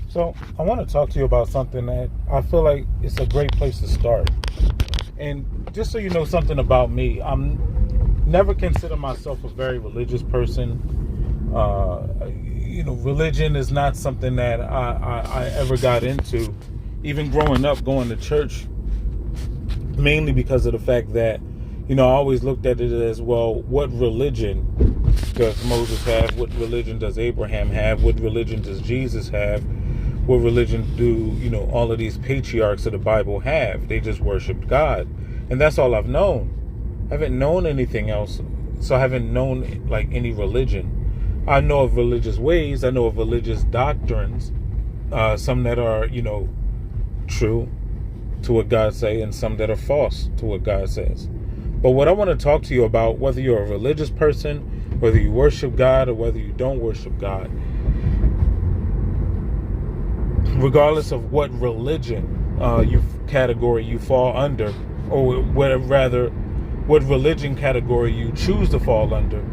So I want to talk to you about something that I feel like it's a great place to start. And just so you know something about me, I'm never consider myself a very religious person. Religion is not something that I ever got into. Even growing up, going to church, mainly because of the fact that, I always looked at it as, well, what religion does Moses have? What religion does Abraham have? What religion does Jesus have? What religion do, all of these patriarchs of the Bible have? They just worshiped God. And that's all I've known. I haven't known anything else. So I haven't known like any religion. I know of religious ways. I know of religious doctrines. Some that are, true to what God says, and some that are false to what God says. But what I want to talk to you about, whether you're a religious person, whether you worship God or whether you don't worship God, regardless of what religion category you fall under, or what religion category you choose to fall under,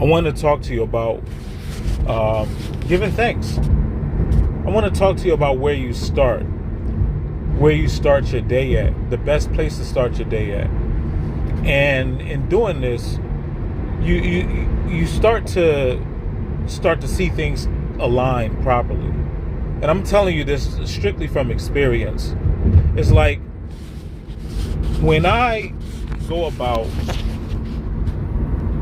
I want to talk to you about giving thanks. I want to talk to you about where you start your day at, the best place to start your day at. And in doing this, you start to see things align properly. And I'm telling you this strictly from experience. It's like when I go about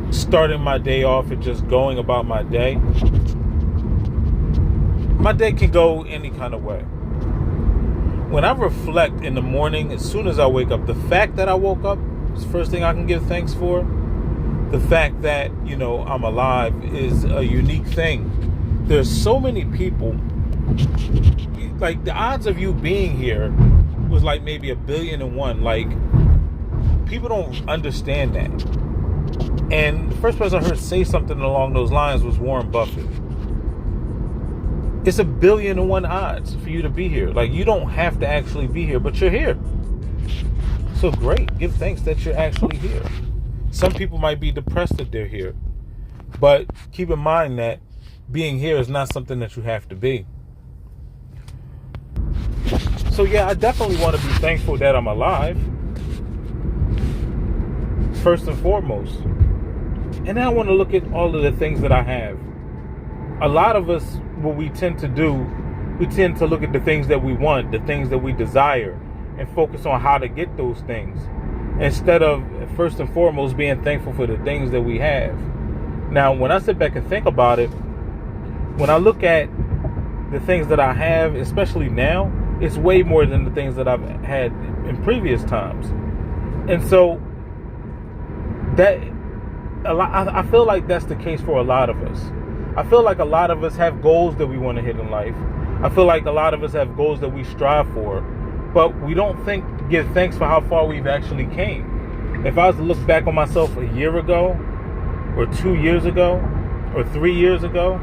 starting my day off and just going about my day can go any kind of way. When I reflect in the morning, as soon as I wake up, the fact that I woke up is the first thing I can give thanks for. The fact that, I'm alive is a unique thing. There's so many people, like the odds of you being here was like maybe 1,000,000,001. Like, people don't understand that. And the first person I heard say something along those lines was Warren Buffett. It's 1,000,000,001 odds for you to be here. Like, you don't have to actually be here, but you're here. So great. Give thanks that you're actually here. Some people might be depressed that they're here. But keep in mind that being here is not something that you have to be. So yeah, I definitely want to be thankful that I'm alive. First and foremost. And then I want to look at all of the things that I have. A lot of us, what we tend to do, we tend to look at the things that we want, the things that we desire, and focus on how to get those things, instead of first and foremost being thankful for the things that we have. Now, when I sit back and think about it, when I look at the things that I have, especially now, it's way more than the things that I've had in previous times. And so I feel like that's the case for a lot of us. I feel like a lot of us have goals that we want to hit in life. I feel like a lot of us have goals that we strive for, but we don't give thanks for how far we've actually came. If I was to look back on myself a year ago, or 2 years ago, or 3 years ago,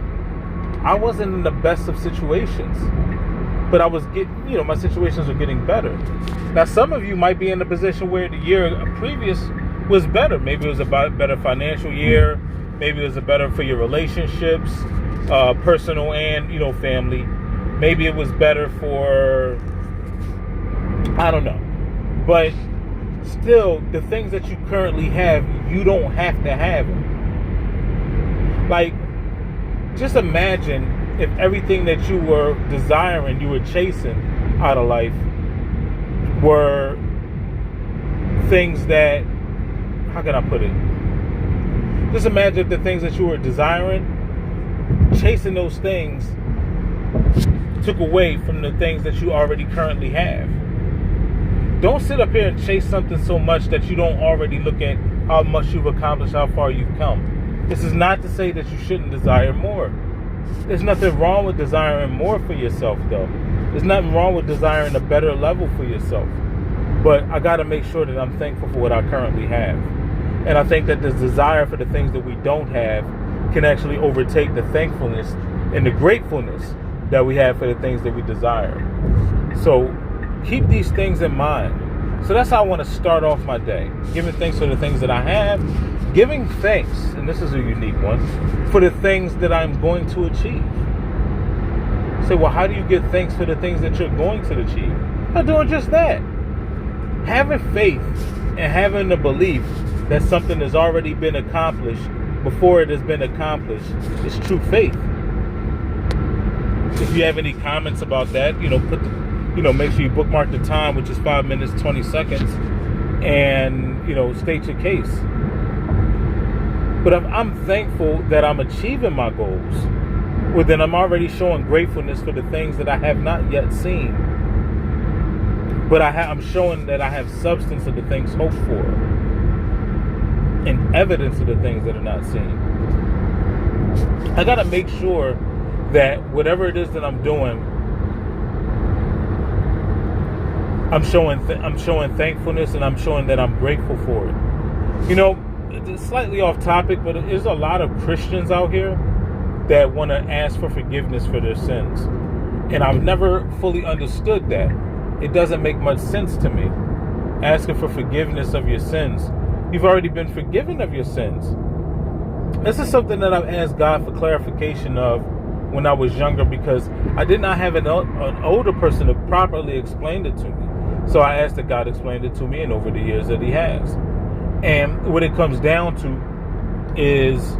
I wasn't in the best of situations, but I was getting, my situations are getting better. Now, some of you might be in a position where the year previous was better. Maybe it was a better financial year. Maybe it was better for your relationships, personal and, family. Maybe it was better for, I don't know. But still, the things that you currently have, you don't have to have them. Like, just imagine if everything that you were desiring, you were chasing out of life, were things that, how can I put it? Just imagine the things that you were desiring, chasing those things took away from the things that you already currently have. don't sit up here and chase something so much that you don't already look at how much you've accomplished, how far you've come. This is not to say that you shouldn't desire more. There's nothing wrong with desiring more for yourself, though. There's nothing wrong with desiring a better level for yourself. But I got to make sure that I'm thankful for what I currently have. And I think that the desire for the things that we don't have can actually overtake the thankfulness and the gratefulness that we have for the things that we desire. So keep these things in mind. So that's how I want to start off my day. Giving thanks for the things that I have. Giving thanks, and this is a unique one, for the things that I'm going to achieve. Say, well, how do you give thanks for the things that you're going to achieve? By doing just that. Having faith and having the belief that something has already been accomplished before it has been accomplished is true faith. If you have any comments about that, make sure you bookmark the time, which is 5 minutes, 20 seconds, and, state your case. But if I'm thankful that I'm achieving my goals, well, then I'm already showing gratefulness for the things that I have not yet seen. But I'm showing that I have substance of the things hoped for and evidence of the things that are not seen. I got to make sure that whatever it is that I'm doing, I'm showing thankfulness, and I'm showing that I'm grateful for it. It's slightly off topic, but there's a lot of Christians out here that want to ask for forgiveness for their sins. And I've never fully understood that. It doesn't make much sense to me. Asking for forgiveness of your sins. You've already been forgiven of your sins. This is something that I've asked God for clarification of when I was younger, because I did not have an older person to properly explain it to me. So I asked that God explain it to me, and over the years that He has. And what it comes down to is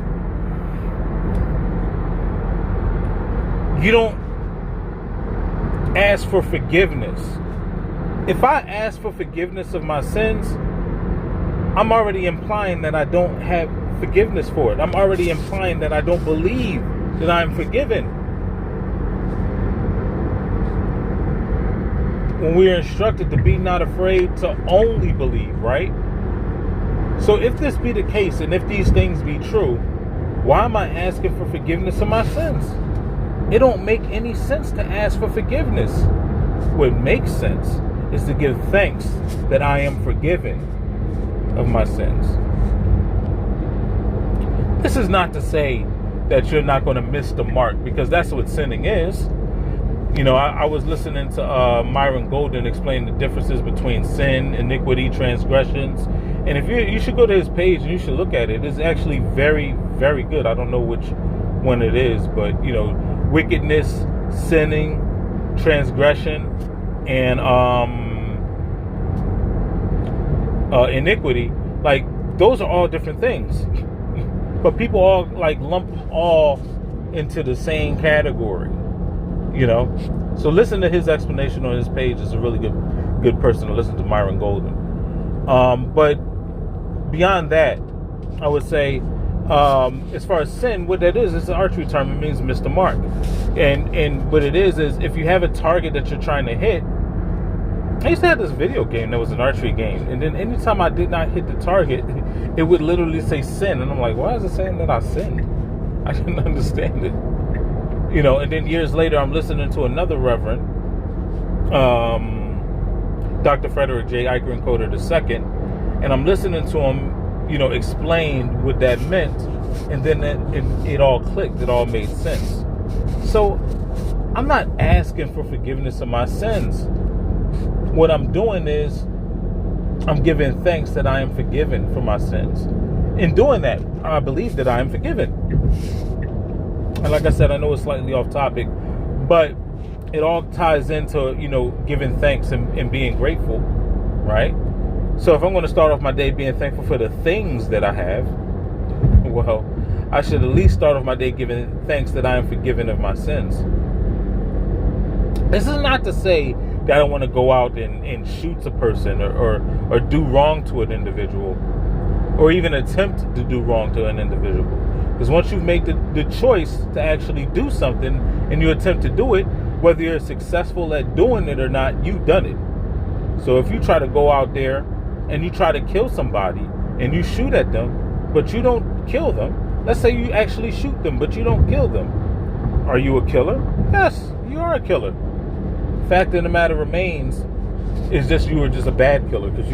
you don't ask for forgiveness. If I ask for forgiveness of my sins, I'm already implying that I don't have forgiveness for it. I'm already implying that I don't believe that I'm forgiven. When we are instructed to be not afraid, to only believe, right? So if this be the case, and if these things be true, why am I asking for forgiveness of my sins? It don't make any sense to ask for forgiveness. What makes sense is to give thanks that I am forgiven of my sins. This is not to say that you're not going to miss the mark, because that's what sinning is. I was listening to Myron Golden explain the differences between sin, iniquity, transgressions. And if you should go to his page and you should look at it. It's actually very, very good. I don't know which one it is, but wickedness, sinning, transgression, and iniquity. Like, those are all different things. But people all lump all into the same category. So listen to his explanation on his page. Is a really good person to listen to, Myron Golden. But beyond that, I would say, as far as sin, what that is, it's an archery term. It means miss the mark. And what it is if you have a target that you're trying to hit. I used to have this video game that was an archery game, and then anytime I did not hit the target, it would literally say sin, and I'm like, why is it saying that I sinned? I didn't understand it. And then years later, I'm listening to another reverend, Dr. Frederick J. Eicherencoder II, and I'm listening to him, explain what that meant, and then it all clicked. It all made sense. So I'm not asking for forgiveness of my sins. What I'm doing is I'm giving thanks that I am forgiven for my sins. In doing that, I believe that I am forgiven. And like I said, I know it's slightly off topic, but it all ties into, giving thanks and being grateful, right? So if I'm going to start off my day being thankful for the things that I have, well, I should at least start off my day giving thanks that I am forgiven of my sins. This is not to say that I don't want to go out and shoot a person or do wrong to an individual, or even attempt to do wrong to an individual. Because once you've made the choice to actually do something and you attempt to do it, whether you're successful at doing it or not, you've done it. So if you try to go out there and you try to kill somebody and you shoot at them, but you don't kill them, let's say you actually shoot them, but you don't kill them, are you a killer? Yes, you are a killer. Fact of the matter remains is just you were just a bad killer because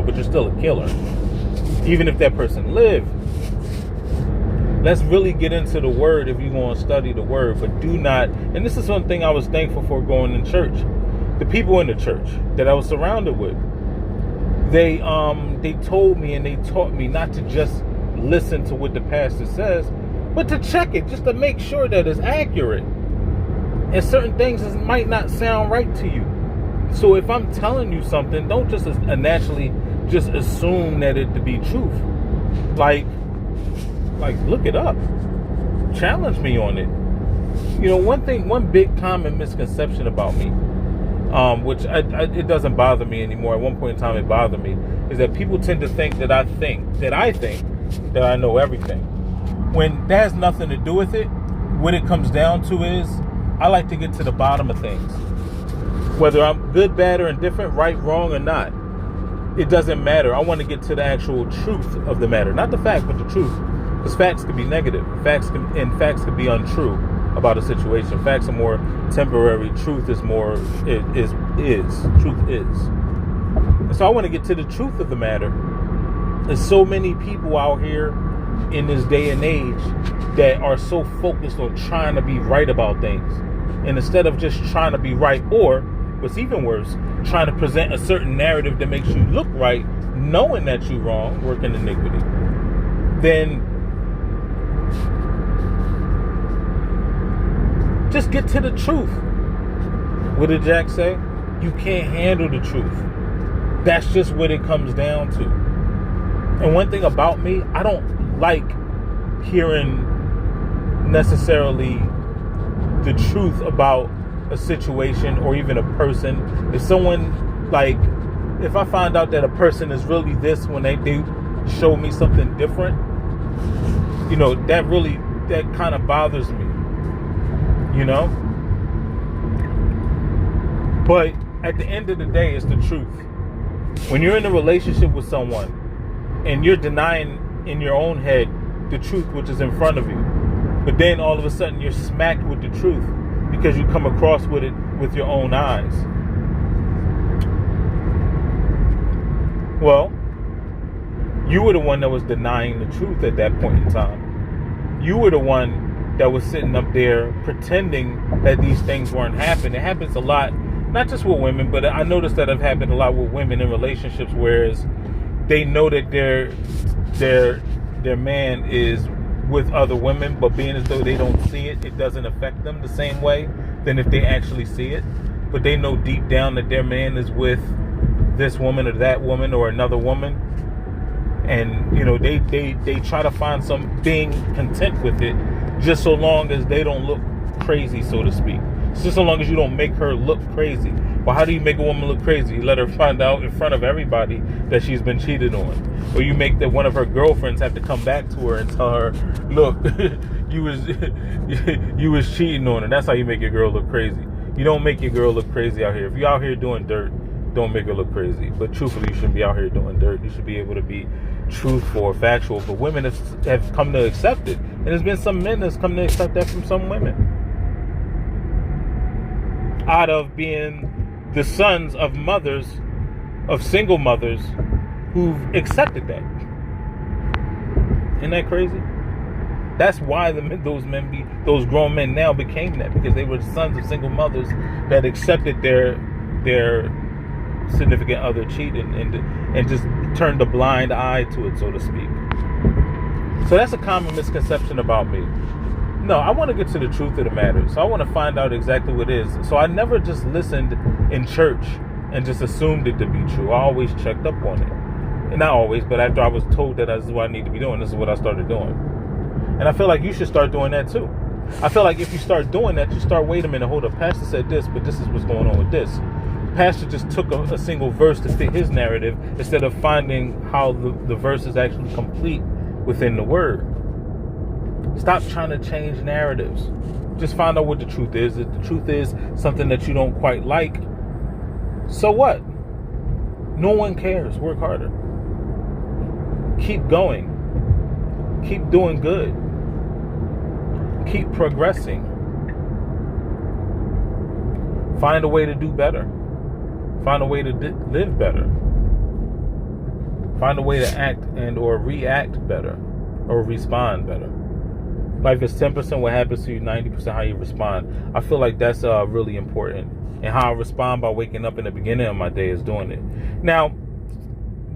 but you're still a killer. Even if that person lived. Let's really get into the word if you want to study the word, but do not, and this is one thing I was thankful for going in church. The people in the church that I was surrounded with, they told me and they taught me not to just listen to what the pastor says, but to check it just to make sure that it's accurate. And certain things might not sound right to you. So if I'm telling you something, don't just naturally just assume that it to be truth. Like look it up. Challenge me on it. One big common misconception about me, which it doesn't bother me anymore. At one point in time, it bothered me, is that people tend to think that I think that I know everything. When that has nothing to do with it. What it comes down to is I like to get to the bottom of things. Whether I'm good, bad, or indifferent, right, wrong, or not, it doesn't matter. I want to get to the actual truth of the matter, not the fact, but the truth. Because facts can be negative. Facts can be untrue about a situation. Facts are more temporary. Truth is more is. Truth is. And so I want to get to the truth of the matter. There's so many people out here in this day and age that are so focused on trying to be right about things. And instead of just trying to be right, or what's even worse, trying to present a certain narrative that makes you look right, knowing that you're wrong, working iniquity, then just get to the truth. What did Jack say? You can't handle the truth. That's just what it comes down to. And one thing about me, I don't like hearing necessarily the truth about a situation or even a person. If someone, if I find out that a person is really this when they show me something different, that kind of bothers me. But at the end of the day, it's the truth. When you're in a relationship with someone and you're denying in your own head the truth which is in front of you, but then all of a sudden you're smacked with the truth because you come across with it with your own eyes. Well, you were the one that was denying the truth at that point in time. You were the one that was sitting up there pretending that these things weren't happening. It happens a lot, not just with women, but I noticed that it happened a lot with women in relationships, whereas they know that their man is with other women, but being as though they don't see it, it doesn't affect them the same way than if they actually see it. But they know deep down that their man is with this woman or that woman or another woman. And, they try to find some being content with it, just so long as they don't look crazy, so to speak. Just so long as you don't make her look crazy. Well, how do you make a woman look crazy? You let her find out in front of everybody that she's been cheated on. Or you make that one of her girlfriends have to come back to her and tell her, look, you was cheating on her. That's how you make your girl look crazy. You don't make your girl look crazy out here. If you're out here doing dirt, don't make her look crazy. But truthfully, you shouldn't be out here doing dirt. You should be able to be truthful or factual. But women have come to accept it. And there's been some men that's come to accept that from some women. Out of being the sons of mothers, of single mothers, who've accepted that. Isn't that crazy? That's why those grown men now became that, because they were the sons of single mothers that accepted their significant other cheating and just turned a blind eye to it, so to speak. So that's a common misconception about me. No, I want to get to the truth of the matter. So I want to find out exactly what it is. So I never just listened in church and just assumed it to be true. I always checked up on it. And not always, but after I was told that this is what I need to be doing, this is what I started doing. And I feel like you should start doing that too. I feel like if you start doing that, you start, wait a minute, hold up, Pastor said this, but this is what's going on with this. Pastor just took a single verse to fit his narrative instead of finding how the verse is actually complete within the word. Stop trying to change narratives. Just find out what the truth is. If the truth is something that you don't quite like, so what? No one cares. Work harder. Keep going. Keep doing good. Keep progressing. Find a way to do better. Find a way to live better. Find a way to act and or react better or respond better. Life is 10% what happens to you, 90% how you respond. I feel like that's really important. And how I respond by waking up in the beginning of my day is doing it. Now,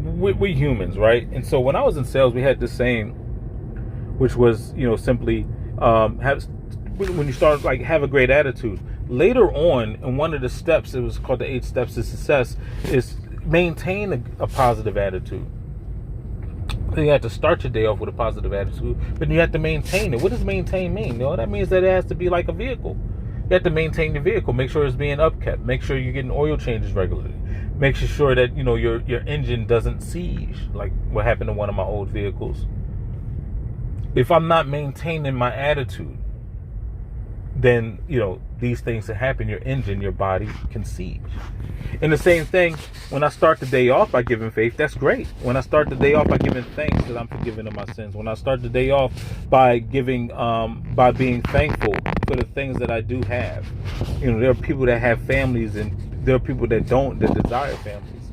we're humans, right? And so when I was in sales, we had this saying, which was, simply when you start, like, have a great attitude. Later on, in one of the steps, it was called the 8 steps to success, is maintain a positive attitude. You have to start your day off with a positive attitude, but you have to maintain it. What does maintain mean? That means that it has to be like a vehicle. You have to maintain your vehicle. Make sure it's being upkept. Make sure you're getting oil changes regularly. Make sure that your engine doesn't siege, like what happened to one of my old vehicles. If I'm not maintaining my attitude, then these things that happen. Your engine, your body can siege. And the same thing, when I start the day off by giving faith, that's great. When I start the day off by giving thanks that I'm forgiven of my sins. When I start the day off by giving, by being thankful for the things that I do have. There are people that have families, and there are people that don't, that desire families.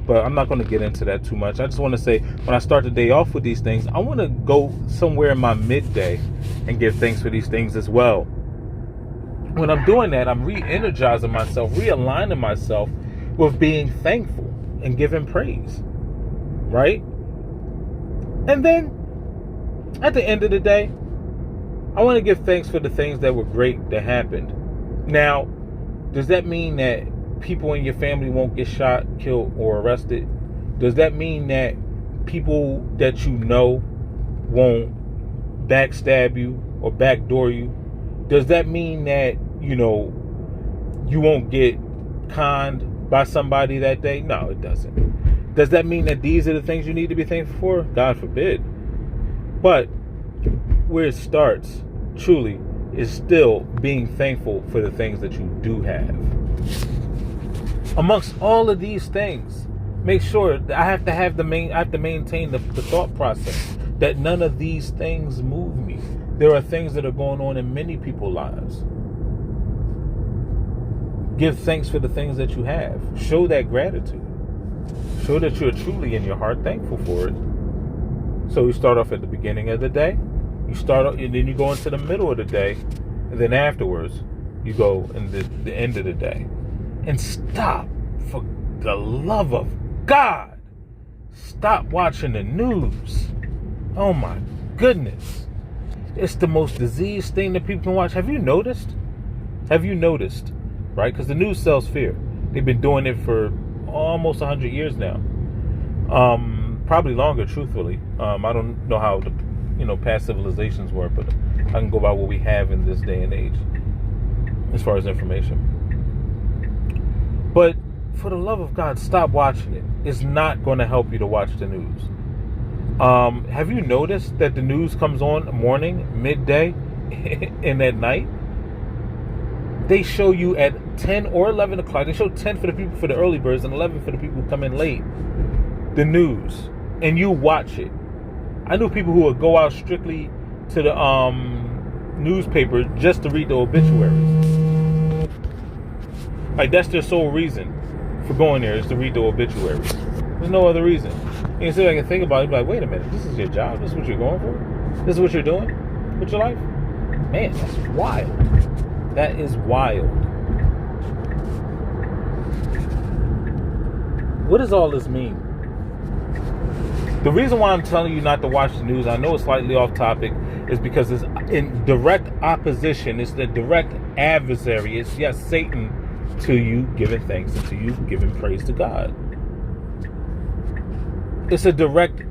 But I'm not going to get into that too much. I just want to say, when I start the day off with these things, I want to go somewhere in my midday and give thanks for these things as well. When I'm doing that, I'm re-energizing myself, realigning myself with being thankful and giving praise, right? And then, at the end of the day, I want to give thanks for the things that were great that happened. Now, does that mean that people in your family won't get shot, killed, or arrested? Does that mean that people that won't backstab you or backdoor you? Does that mean that, you won't get conned by somebody that day? No, it doesn't. Does that mean that these are the things you need to be thankful for? God forbid. But where it starts, truly, is still being thankful for the things that you do have. Amongst all of these things, make sure that I have to maintain the thought process that none of these things move me. There are things that are going on in many people's lives. Give thanks for the things that you have. Show that gratitude. Show that you're truly in your heart thankful for it. So you start off at the beginning of the day. You start off, and then you go into the middle of the day, and then afterwards you go in the end of the day. And stop, for the love of God, stop watching the news. Oh my goodness. It's the most diseased thing that people can watch. Have you noticed? Right? Because the news sells fear. They've been doing it for almost 100 years now. Probably longer, truthfully. I don't know how the past civilizations were, but I can go by what we have in this day and age as far as information. But for the love of God, stop watching it. It's not going to help you to watch the news. Have you noticed that the news comes on morning, midday, and at night? They show you at 10 or 11 o'clock. They show 10 for the people, for the early birds, and 11 for the people who come in late. The news. And you watch it. I knew people who would go out strictly to the newspaper just to read the obituaries. Like, that's their sole reason for going there, is to read the obituaries. There's no other reason. You can sit back and think about it and be like, wait a minute, this is your job? This is what you're going for? This is what you're doing with your life? Man, that's wild. That is wild. What does all this mean? The reason why I'm telling you not to watch the news, I know it's slightly off topic, is because it's in direct opposition. It's the direct adversary. It's, yes, Satan to you giving thanks and to you giving praise to God. It's a direct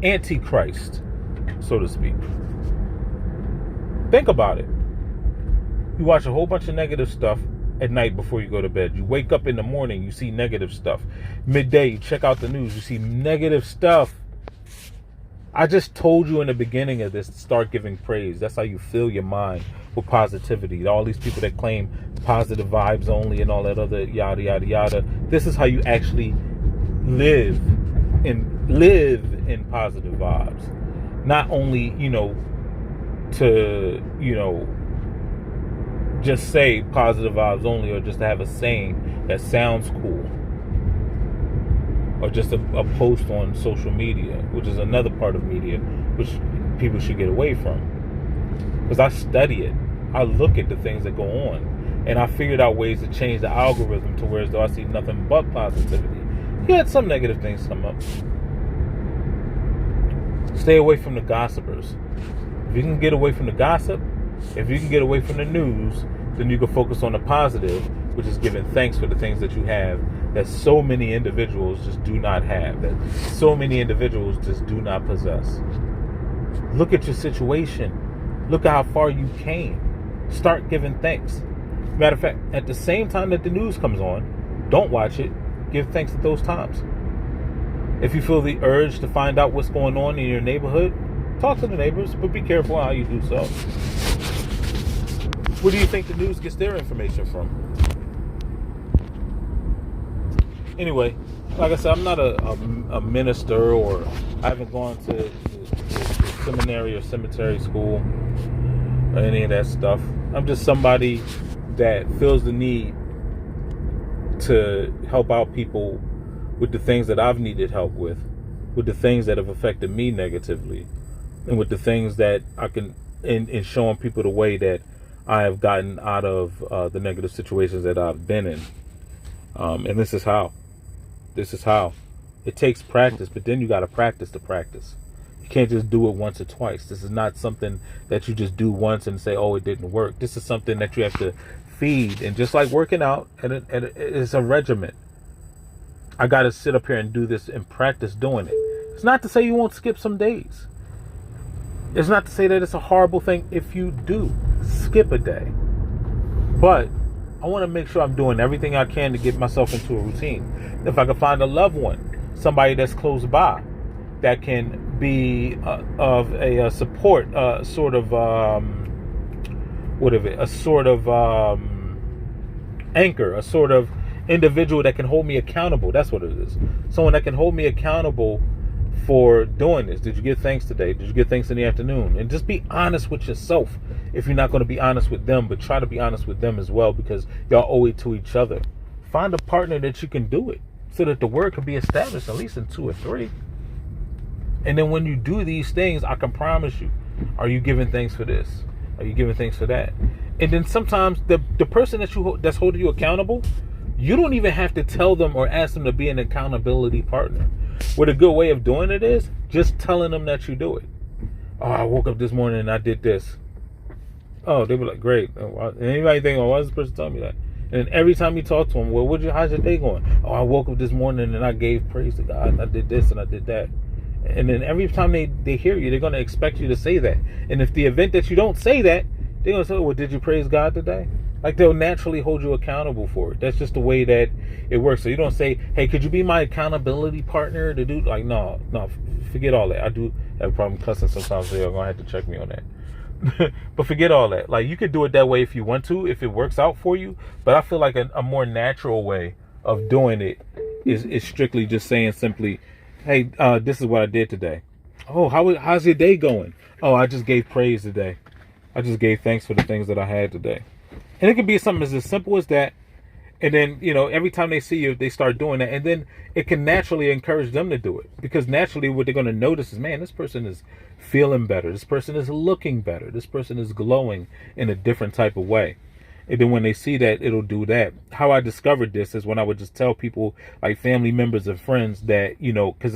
antichrist, so to speak. Think about it. You watch a whole bunch of negative stuff at night before you go to bed. You wake up in the morning, you see negative stuff. Midday, you check out the news, you see negative stuff. I just told you in the beginning of this to start giving praise. That's how you fill your mind with positivity. All these people that claim positive vibes only and all that other yada, yada, yada. This is how you actually live in positive vibes. Not only, to, just say positive vibes only, or just to have a saying that sounds cool, or just a post on social media, which is another part of media which people should get away from. Because I study it, I look at the things that go on, and I figured out ways to change the algorithm to where as though I see nothing but positivity. You had some negative things come up. Stay away from the gossipers. If you can get away from the gossip, if you can get away from the news, then you can focus on the positive, which is giving thanks for the things that you have that so many individuals just do not have, that so many individuals just do not possess. Look at your situation. Look at how far you came. Start giving thanks. Matter of fact, at the same time that the news comes on, don't watch it. Give thanks at those times. If you feel the urge to find out what's going on in your neighborhood, talk to the neighbors, but be careful how you do so. Where do you think the news gets their information from? Anyway, like I said, I'm not a minister, or I haven't gone to seminary or cemetery school or any of that stuff. I'm just somebody that feels the need to help out people with the things that I've needed help with the things that have affected me negatively, and with the things that I can, in showing people the way that I have gotten out of the negative situations that I've been in. And this is how. It takes practice, but then you got to practice the practice. You can't just do it once or twice. This is not something that you just do once and say, oh, it didn't work. This is something that you have to feed. And just like working out, and it's a regimen. I got to sit up here and do this and practice doing it. It's not to say you won't skip some days. It's not to say that it's a horrible thing if you do skip a day. But I want to make sure I'm doing everything I can to get myself into a routine. If I can find a loved one, somebody that's close by, that can be of a support, sort of, a sort of anchor, a sort of individual that can hold me accountable. That's what it is. Someone that can hold me accountable for doing this. Did you give thanks today? Did you give thanks in the afternoon? And just be honest with yourself if you're not going to be honest with them, but try to be honest with them as well, because y'all owe it to each other. Find a partner that you can do it, so that the word can be established at least in 2 or 3. And then when you do these things, I can promise you, are you giving thanks for this? Are you giving thanks for that? And then sometimes the person that's holding you accountable, you don't even have to tell them or ask them to be an accountability partner. What a good way of doing it is just telling them that you do it. Oh, I woke up this morning and I did this. Oh, they were like, great. And anybody think, oh, why is this person telling me that? And every time you talk to them, well, how's your day going? Oh, I woke up this morning and I gave praise to God. I did this and I did that. And then every time they hear you, they're going to expect you to say that. And if the event that you don't say that, they're going to say, well, did you praise God today? Like, they'll naturally hold you accountable for it. That's just the way that it works. So you don't say, hey, could you be my accountability partner to do, like, no, forget all that. I do have a problem cussing sometimes, so you're going to have to check me on that. But forget all that. Like, you could do it that way if you want to, if it works out for you. But I feel like a more natural way of doing it is strictly just saying simply, hey, this is what I did today. Oh, how's your day going? Oh, I just gave praise today. I just gave thanks for the things that I had today. And it could be something as simple as that. And then, every time they see you, they start doing that. And then it can naturally encourage them to do it. Because naturally what they're going to notice is, man, this person is feeling better. This person is looking better. This person is glowing in a different type of way. And then when they see that, it'll do that. How I discovered this is when I would just tell people, like family members and friends, that, because,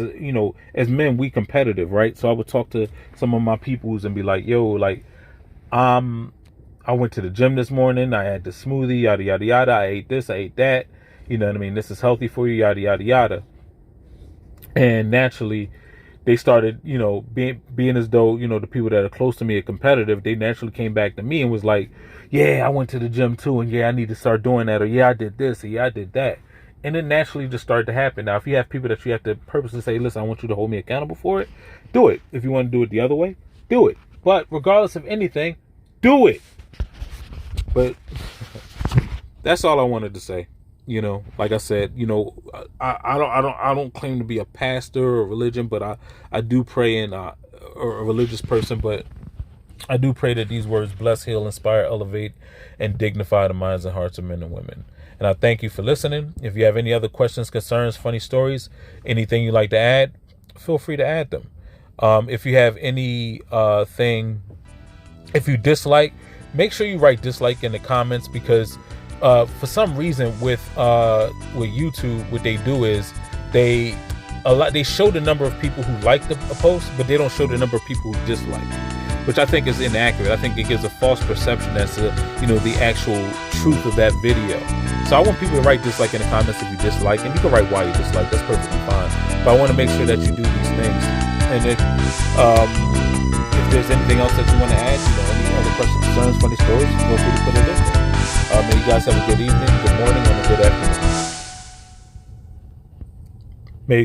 as men, we competitive, right? So I would talk to some of my peoples and be like, yo, like, I went to the gym this morning. I had the smoothie, yada, yada, yada. I ate this, I ate that. You know what I mean? This is healthy for you, yada, yada, yada. And naturally, they started, being as though, the people that are close to me are competitive. They naturally came back to me and was like, yeah, I went to the gym too. And yeah, I need to start doing that. Or yeah, I did this. Or yeah, I did that. And then naturally just started to happen. Now, if you have people that you have to purposely say, listen, I want you to hold me accountable for it, do it. If you want to do it the other way, do it. But regardless of anything, do it. But that's all I wanted to say. Like I said, I don't claim to be a pastor or religion, but I do pray or a religious person, but I do pray that these words bless, heal, inspire, elevate, and dignify the minds and hearts of men and women. And I thank you for listening. If you have any other questions, concerns, funny stories, anything you'd like to add, feel free to add them. If you have any if you dislike, make sure you write dislike in the comments, because for some reason with YouTube, what they do is they show the number of people who like the post, but they don't show the number of people who dislike, which I think is inaccurate. I think it gives a false perception as to the actual truth of that video. So I want people to write dislike in the comments if you dislike, and you can write why you dislike. That's perfectly fine. But I want to make sure that you do these things. And if there's anything else that you want to add, any other questions, concerns, funny stories, feel free to put it in there. May you guys have a good evening, good morning, and a good afternoon.